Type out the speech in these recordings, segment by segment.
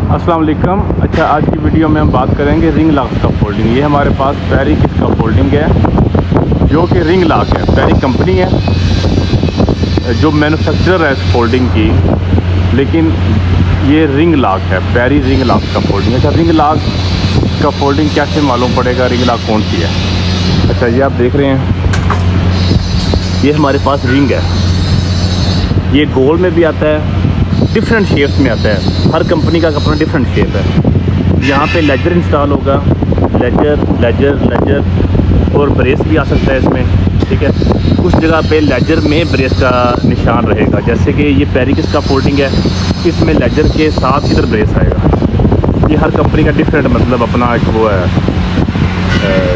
अस्सलाम वालेकुम। अच्छा, आज की वीडियो में हम बात करेंगे रिंग लॉक का फोल्डिंग। ये हमारे पास पैरिक का फोल्डिंग है जो कि रिंग लॉक है। पैरिक कंपनी है जो मैन्युफैक्चरर है इस फोल्डिंग की, लेकिन ये रिंग लॉक है, पैरी रिंग लॉक का फोल्डिंग। अच्छा, रिंग लॉक का फोल्डिंग कैसे मालूम पड़ेगा रिंग लॉक कौन सी है? अच्छा, ये आप देख रहे हैं, ये हमारे पास रिंग है। ये गोल में भी आता है, डिफरेंट शेप्स में आता है। हर कंपनी का अपना डिफरेंट शेप है। यहाँ पे लेजर इंस्टॉल होगा, लेजर और ब्रेस भी आ सकता है इसमें, ठीक है। कुछ जगह पे लेजर में ब्रेस का निशान रहेगा, जैसे कि ये पैरिक का फोल्डिंग है, इसमें लेजर के साथ इधर ब्रेस आएगा। ये हर कंपनी का डिफरेंट मतलब अपना एक वो है,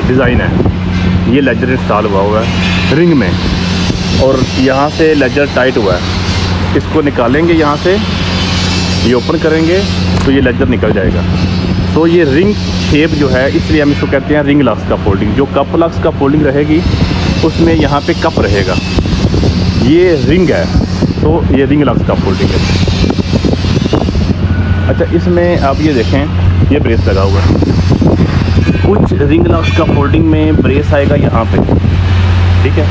डिज़ाइन है। ये लेजर इंस्टॉल हुआ है रिंग में, और यहाँ से लेजर टाइट हुआ है। इसको निकालेंगे यहाँ से, ये ओपन करेंगे तो ये लेजर निकल जाएगा। तो ये रिंग शेप जो है, इसलिए हम इसको कहते हैं रिंग लॉक्स का फोल्डिंग। जो कप लॉक्स का फोल्डिंग रहेगी उसमें यहाँ पे कप रहेगा, ये रिंग है, तो ये रिंग लॉक्स का फोल्डिंग है। अच्छा, इसमें आप ये देखें, ये ब्रेस लगा हुआ है। कुछ रिंग लॉक्स का फोल्डिंग में ब्रेस आएगा यहाँ पे, ठीक है,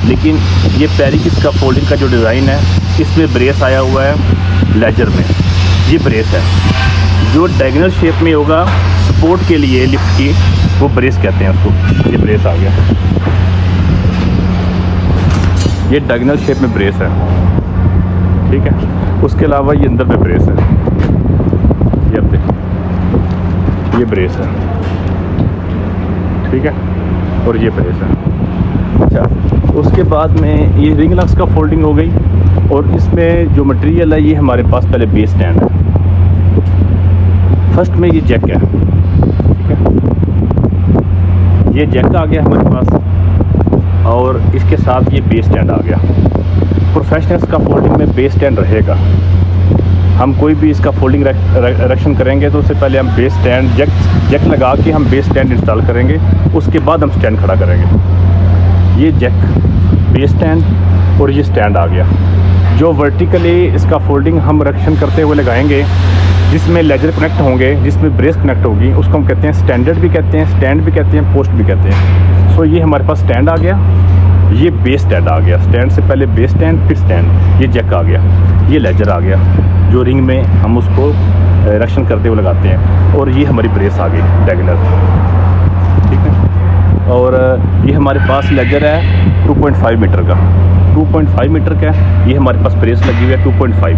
लेकिन ये पैरिक का फोल्डिंग का जो डिज़ाइन है, इसमें ब्रेस आया हुआ है लेजर में। ये ब्रेस है जो डायगोनल शेप में होगा, सपोर्ट के लिए लिफ्ट की, वो ब्रेस कहते हैं उसको। ये ब्रेस आ गया, ये डायगोनल शेप में ब्रेस है, ठीक है। उसके अलावा ये अंदर पे ब्रेस है, ये आप देखिए, ये ब्रेस है, ठीक है, और ये ब्रेस है। अच्छा, उसके बाद में ये रिंग लॉक्स का फोल्डिंग हो गई, और इसमें जो मटेरियल है ये हमारे पास पहले बेस स्टैंड है। फर्स्ट में ये जैक है, ठीक है, ये जैक आ गया हमारे पास, और इसके साथ ये बेस स्टैंड आ गया। प्रोफेशनल्स का फोल्डिंग में बेस स्टैंड रहेगा। हम कोई भी इसका फोल्डिंग इरेक्शन करेंगे तो उससे पहले हम बेस स्टैंड जैक लगा के हम बेस स्टैंड इंस्टॉल करेंगे, उसके बाद हम स्टैंड खड़ा करेंगे। ये जैक, बेस स्टैंड और ये स्टैंड आ गया। जो वर्टिकली इसका फोल्डिंग हम इरेक्शन करते हुए लगाएंगे, जिसमें लेजर कनेक्ट होंगे, जिसमें ब्रेस कनेक्ट होगी, उसको हम कहते हैं स्टैंडर्ड भी कहते हैं, स्टैंड भी कहते हैं, पोस्ट भी कहते हैं। सो ये हमारे पास स्टैंड आ गया, ये बेस स्टैंड आ गया। स्टैंड से पहले बेस स्टैंड, फिर स्टैंड। ये जैक आ गया, ये लेजर आ गया जो रिंग में हम उसको इरेक्शन करते हुए लगाते हैं, और ये हमारी ब्रेस आ गई डायगोनल, ठीक है। और ये हमारे पास लेजर है 2.5 मीटर का, 2.5 मीटर का है। ये हमारे पास ब्रेस लगी हुई है 2.5,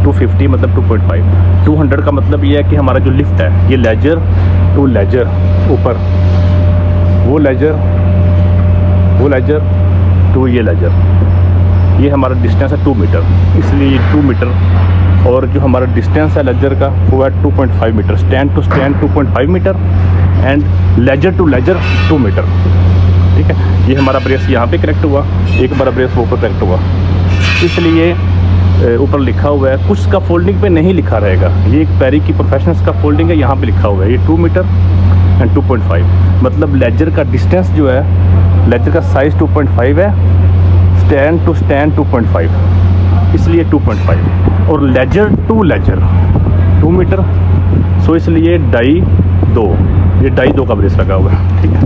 250 मतलब 2.5, 200 का मतलब ये है कि हमारा जो लिफ्ट है, ये लेजर टू लेजर ऊपर, वो लेजर टू ये लेजर, ये हमारा डिस्टेंस है 2 मीटर, इसलिए 2 मीटर। और जो हमारा डिस्टेंस है लेजर का वो है 2.5 metre. Stand to stand 2.5 metre and ledger to ledger 2 metre, ठीक है। ये हमारा ब्रेस यहाँ पे कनेक्ट हुआ, एक हमारा ब्रेस वो ऊपर कनेक्ट हुआ, इसलिए ऊपर लिखा हुआ है। कुछ का फोल्डिंग पे नहीं लिखा रहेगा। ये एक पैरिक की प्रोफेशनल्स का फोल्डिंग है, यहाँ पे लिखा हुआ है ये 2 मीटर एंड 2.5, मतलब लेजर का डिस्टेंस जो है, लेजर का साइज़ 2.5 है, स्टैंड टू स्टैंड 2.5, इसलिए 2.5, और लेजर टू लेजर 2 मीटर। सो इसलिए 2.5, ये 2.5 का ब्रेस लगा हुआ है, ठीक है।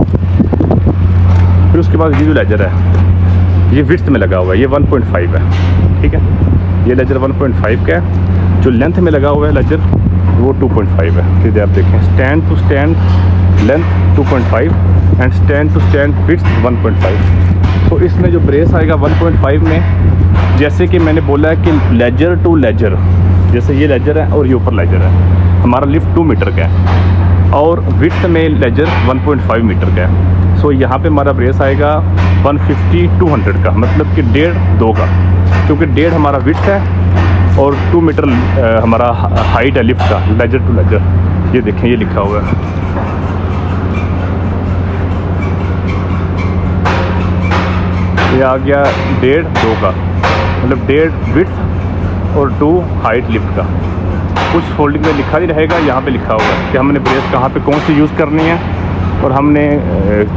फिर उसके बाद ये जो लेजर है, ये विड्थ में लगा हुआ है, ये 1.5 है, ठीक है। ये लेजर 1.5 का है। जो लेंथ में लगा हुआ है लेजर, वो 2.5 है। सीधे आप देखें, stand to stand length 2.5 and stand to stand width 1.5। तो इसमें जो ब्रेस आएगा 1.5 में, जैसे कि मैंने बोला है कि लेजर टू लेजर, जैसे ये लेजर है और ये ऊपर लेजर है, हमारा लिफ्ट 2 मीटर का है, और विड्थ में लेजर 1.5 मीटर का है। सो यहाँ पे हमारा ब्रेस आएगा 150-200 का, मतलब कि 1.5-2 का, क्योंकि 1.5 हमारा विड्थ है और 2 मीटर हमारा हाइट है लिफ्ट का, लेजर टू लेजर। ये देखें, ये लिखा हुआ है, ये आ गया 1.5-2 का, मतलब 1.5 विड्थ और 2 हाइट लिफ्ट का। कुछ फोल्डिंग में लिखा नहीं रहेगा, यहाँ पे लिखा हुआ है कि हमने ब्रेस कहाँ पे कौन सी यूज़ करनी है और हमने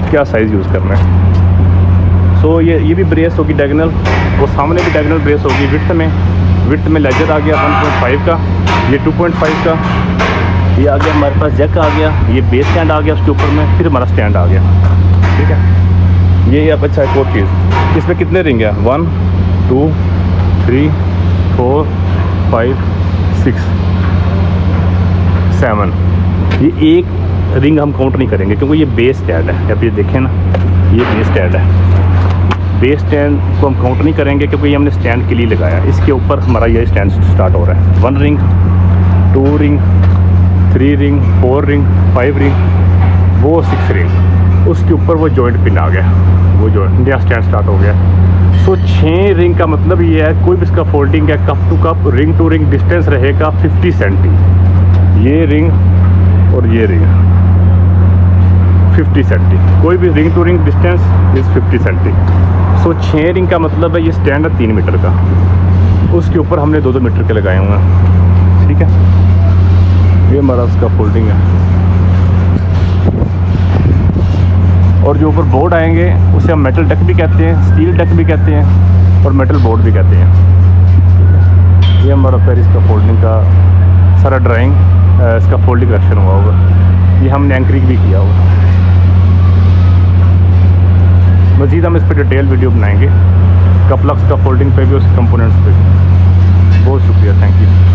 क्या साइज़ यूज़ करना है। सो ये भी ब्रेस होगी डायगोनल, वो सामने भी डायगोनल ब्रेस होगी विड्थ में लेजर आ गया 1.5 का ये 2.5 का ये आ गया हमारे पास, जैक आ गया, ये बेस स्टैंड आ गया उसके ऊपर में, फिर हमारा स्टैंड आ गया। ठीक है, ये अब अच्छा एक और चीज़, इसमें कितने रिंग है, 1 2 3 4 5 6 7। ये एक रिंग हम काउंट नहीं करेंगे क्योंकि ये बेस स्टैंड है। अब ये देखें ना, ये बेस स्टैंड है, बेस स्टैंड को हम काउंट नहीं करेंगे क्योंकि ये हमने स्टैंड के लिए लगाया। इसके ऊपर हमारा ये स्टैंड स्टार्ट हो रहा है। 1 ring, 2 ring, 3 ring, 4 ring, 5 ring, वो 6 रिंग, उसके ऊपर वो जॉइंट पिन आ गया, वो जो नया स्टैंड स्टार्ट हो गया। सो 6 रिंग का मतलब ये है, कोई भी इसका फोल्डिंग है, cup to cup, ring to ring distance रहेगा 50 सेंटी। ये रिंग और ये रिंग 50 सेंटी, कोई भी ring to ring distance is 50 centi. So 6 ring का मतलब है ये स्टैंड है 3 मीटर का, उसके ऊपर हमने 2-2 मीटर के लगाए हुए हैं। ठीक है, ये हमारा उसका फोल्डिंग है। और जो ऊपर बोर्ड आएंगे उसे हम मेटल डक भी कहते हैं, स्टील डक भी कहते हैं और मेटल बोर्ड भी कहते हैं। ये हमारा फिर इसका फोल्डिंग का सारा ड्राइंग, इसका फोल्डिंग एक्शन हुआ होगा, ये हमने एंकरिंग भी किया होगा। मज़ीद हम इस पर डिटेल वीडियो बनाएंगे, कपलक्स का फोल्डिंग पे भी, उसके कंपोनेंट्स पे भी। बहुत शुक्रिया, थैंक यू।